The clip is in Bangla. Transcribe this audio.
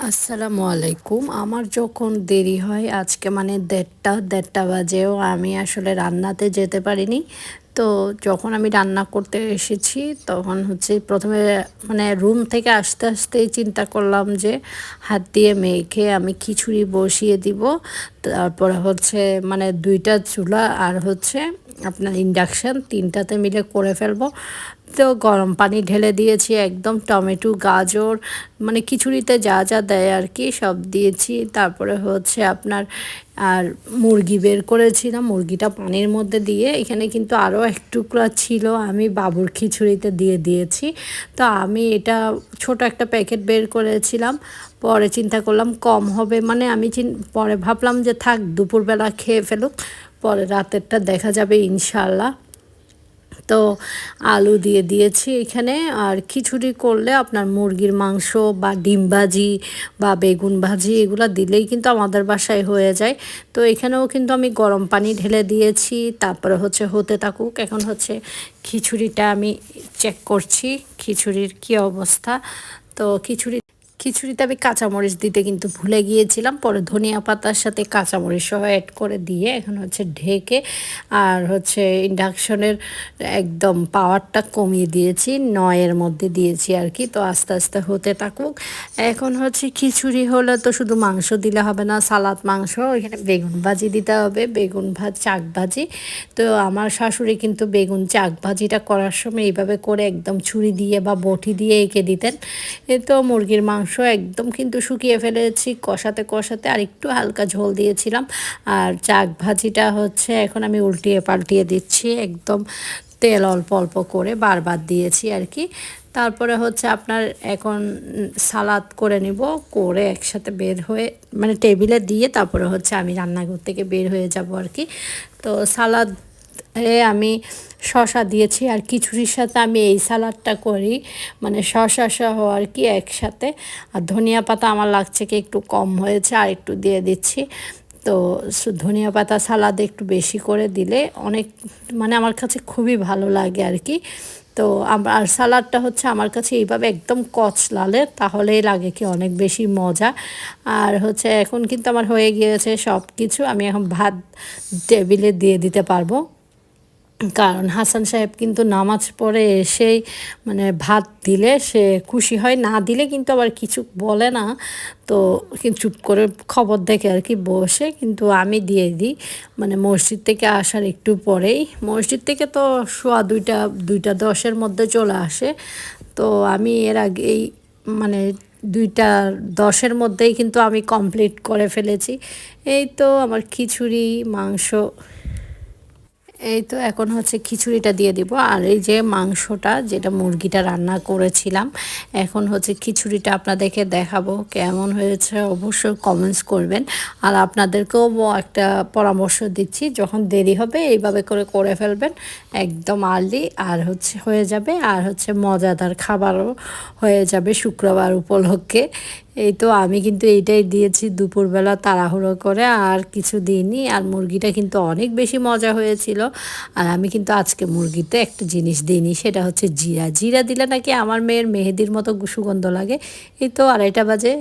আসসালামু আলাইকুম। আমার যখন দেরি হয় আজকে মানে ১:৩০ বাজেও আমি আসলে রান্নাতে যেতে পারিনি। তো যখন আমি রান্না করতে এসেছি তখন হচ্ছে ১ম এ মানে রুম থেকে আসতেই চিন্তা করলাম যে হাত দিয়ে মেখে আমি খিচুড়ি বসিয়ে দিব। তারপরে হচ্ছে মানে ২ টা চুলা আর হচ্ছে আপনার ইন্ডাকশান ৩ টাতে মিলে করে ফেলবো। তো গরম পানি ঢেলে দিয়েছি, একদম টমেটো, গাজর মানে খিচুড়িতে যা যা দেয় আর কি সব দিয়েছি। তারপরে হচ্ছে আপনার আর মুরগি বের করেছিলাম, মুরগিটা পানির মধ্যে দিয়ে এখানে কিন্তু আরও এক টুকরা ছিল, আমি বাবুর খিচুড়িতে দিয়ে দিয়েছি। তো আমি এটা ছোট একটা প্যাকেট বের করেছিলাম, পরে চিন্তা করলাম কম হবে, মানে আমি পরে ভাবলাম যে থাক দুপুরবেলা খেয়ে ফেলুক, পরে রাতেরটা দেখা যাবে ইনশাল্লাহ। তো আলু দিয়ে দিয়েছি এখানে। আর খিচুড়ি করলে আপনার মুরগির মাংস বা ডিম ভাজি বা বেগুন ভাজি এগুলো দিলেই কিন্তু আমাদের বাসায় হয়ে যায়। তো এখানেও কিন্তু আমি গরম পানি ঢেলে দিয়েছি, তারপরে হচ্ছে হতে থাকুক। এখন হচ্ছে খিচুড়িটা আমি চেক করছি খিচুড়ির কী অবস্থা। তো খিচুড়িতে আমি কাঁচামরিচ দিতে কিন্তু ভুলে গিয়েছিলাম, পরে ধনিয়া পাতার সাথে কাঁচামরিচ সহ অ্যাড করে দিয়ে এখন হচ্ছে ঢেকে আর হচ্ছে ইন্ডাকশনের একদম পাওয়ারটা কমিয়ে দিয়েছি, ৯-এর মধ্যে দিয়েছি আর কি। তো আস্তে আস্তে হতে থাকুক। এখন হচ্ছে খিচুড়ি হলে তো শুধু মাংস দিলে হবে না, সালাদ, মাংস, এখানে বেগুন ভাজি দিতে হবে, বেগুন শাক ভাজি। তো আমার শাশুড়ি কিন্তু বেগুন শাক ভাজিটা করার সময় এইভাবে করে একদম ছুরি দিয়ে বা বটি দিয়ে এঁকে দিতেন। এ তো মুরগির মাংস একদম কিন্তু শুকিয়ে ফেলেছি কষাতে কষাতে, আর একটু হালকা ঝোল দিয়েছিলাম। আর শাক ভাজিটা হচ্ছে এখন আমি উল্টিয়ে পাল্টিয়ে দিচ্ছি, একদম তেল অল্প অল্প করে বারবার দিয়েছি আর কি। তারপরে হচ্ছে আপনার এখন সালাদ করে নিব, করে একসাথে বের হয়ে মানে টেবিলে দিয়ে তারপরে হচ্ছে আমি রান্নাঘর থেকে বের হয়ে যাব আর কি। তো সালাদ আমি শসা দিয়েছি, আর খিচুড়ির সাথে আমি এই সালাডটা করি মানে শসা সহ আর কি একসাথে। আর ধনিয়া পাতা আমার লাগছে কি একটু কম হয়েছে, আর একটু দিয়ে দিচ্ছি। তো ধনিয়া পাতা সালাদে একটু বেশি করে দিলে অনেক মানে আমার কাছে খুবই ভালো লাগে আর কি। তো আর সালাডটা হচ্ছে আমার কাছে এইভাবে একদম কচলালে তাহলেই লাগে কি অনেক বেশি মজা। আর হচ্ছে এখন কিন্তু আমার হয়ে গিয়েছে সব কিছু, আমি এখন ভাত টেবিলে দিয়ে দিতে পারবো। কারণ হাসান সাহেব কিন্তু নামাজ পড়ে এসেই মানে ভাত দিলে সে খুশি হয়, না দিলে কিন্তু আবার কিছু বলে না। তো চুপ করে খবর দেখে আর কি বসে, কিন্তু আমি দিয়ে দিই মানে মসজিদ থেকে আসার একটু পরেই। মসজিদ থেকে তো সোয়া ২টা ২টা ১০-এর মধ্যে চলে আসে। তো আমি এর আগেই মানে ২টা ১০-এর মধ্যেই কিন্তু আমি কমপ্লিট করে ফেলেছি। এই তো আমার খিচুড়ি, মাংস, এই তো এখন হচ্ছে খিচুড়িটা দিয়ে দিব, আর এই যে মাংসটা যেটা মুরগিটা রান্না করেছিলাম, এখন হচ্ছে খিচুড়িটা আপনাদেরকে দেখাবো কেমন হয়েছে, অবশ্যই কমেন্টস করবেন। আর আপনাদেরকেও একটা পরামর্শ দিচ্ছি, যখন দেরি হবে এইভাবে করে করে ফেলবেন একদম আর্লি, আর হচ্ছে হয়ে যাবে, আর হচ্ছে মজাদার খাবারও হয়ে যাবে শুক্রবার উপলক্ষে। এই তো আমি কিন্তু এইটাই দিয়েছি দুপুরবেলা তাড়াহুড়ো করে, আর কিছু দিইনি। আর মুরগিটা কিন্তু অনেক বেশি মজা হয়েছিল। আর আমি কিন্তু আজকে মুরগিতে একটা জিনিস দিইনি, সেটা হচ্ছে জিরা। জিরা দিলে নাকি আমার মেয়ের মেহেদির মতো সুগন্ধ লাগে। এই তো ২:৩০ বাজে।